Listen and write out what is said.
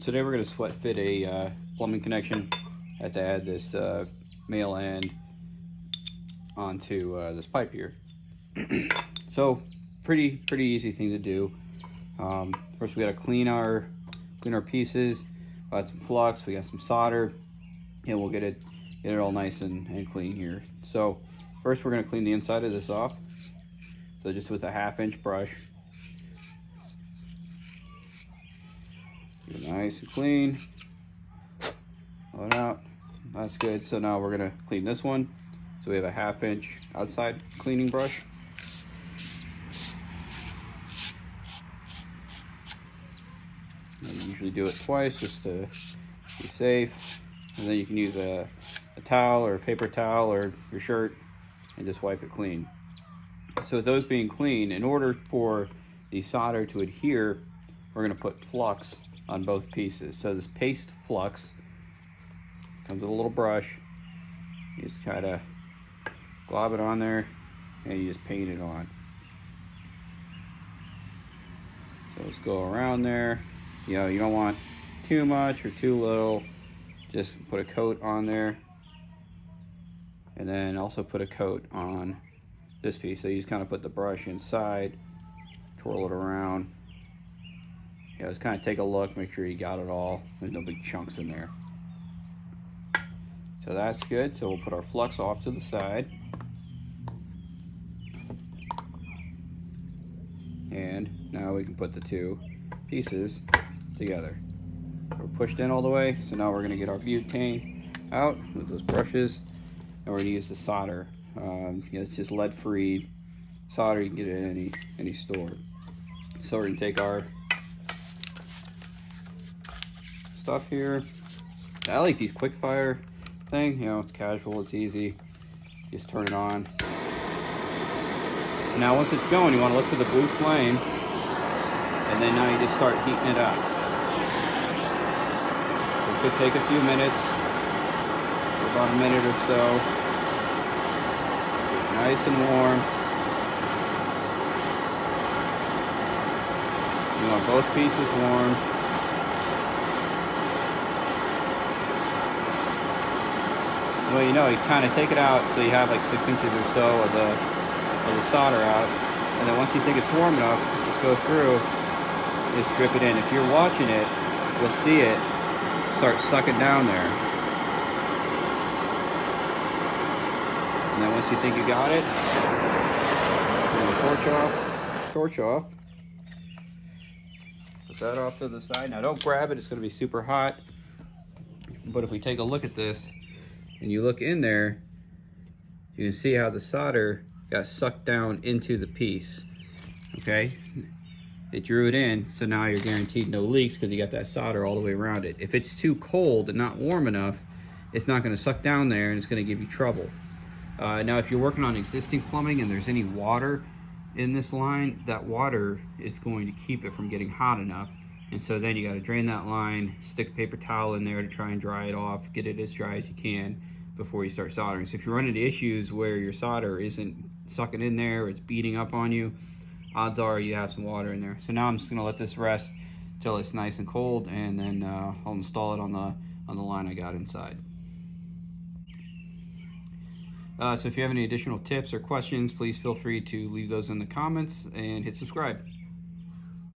Today we're going to sweat fit a plumbing connection. I had to add this male end onto this pipe here. So pretty easy thing to do. First we got to clean our pieces. We got some flux, we got some solder, and we'll get it all nice and clean here. So first we're going to clean the inside of this off. So just with a 1/2-inch brush. Get it nice and clean. Pull it out. That's good. So now we're gonna clean this one. So we have a 1/2-inch outside cleaning brush. And you usually do it twice just to be safe. And then you can use a towel or a paper towel or your shirt and just wipe it clean. So with those being clean, in order for the solder to adhere, we're gonna put flux on both pieces. So this paste flux comes with a little brush. You just try to glob it on there and you just paint it on. So let's go around there. You know, you don't want too much or too little. Just put a coat on there. And then also put a coat on this piece. So you just kind of put the brush inside, twirl it around. Yeah, just kind of take a look, make sure you got it all. There's no big chunks in there. So that's good. So we'll put our flux off to the side. And now we can put the two pieces together. We're pushed in all the way. So now we're gonna get our butane out with those brushes. And we're gonna use the solder. It's just lead-free solder. You can get it at any store. So we're gonna take our stuff here. I like these quick fire thing, you know, it's casual, it's easy. Just turn it on. Now once it's going, you want to look for the blue flame, and then now you just start heating it up. It could take a few minutes, about a minute or so. Nice and warm. You want both pieces warm. Well, you know, you kind of take it out so you have like 6 inches or so of the solder out, and then once you think it's warm enough, just go through, just drip it in. If you're watching it, you'll see it start sucking down there. And then once you think you got it, turn the torch off. Put that off to the side. Now don't grab it, it's going to be super hot. But if we take a look at this, and you look in there, you can see how the solder got sucked down into the piece, okay? It drew it in, so now you're guaranteed no leaks because you got that solder all the way around it. If it's too cold and not warm enough, it's not gonna suck down there and it's gonna give you trouble. Now, if you're working on existing plumbing and there's any water in this line, that water is going to keep it from getting hot enough. And so then you gotta drain that line, stick a paper towel in there to try and dry it off, get it as dry as you can before you start soldering. So if you're running into issues where your solder isn't sucking in there or it's beating up on you, odds are you have some water in there. So now I'm just gonna let this rest till it's nice and cold, and then I'll install it on the line I got inside. So if you have any additional tips or questions, please feel free to leave those in the comments and hit subscribe.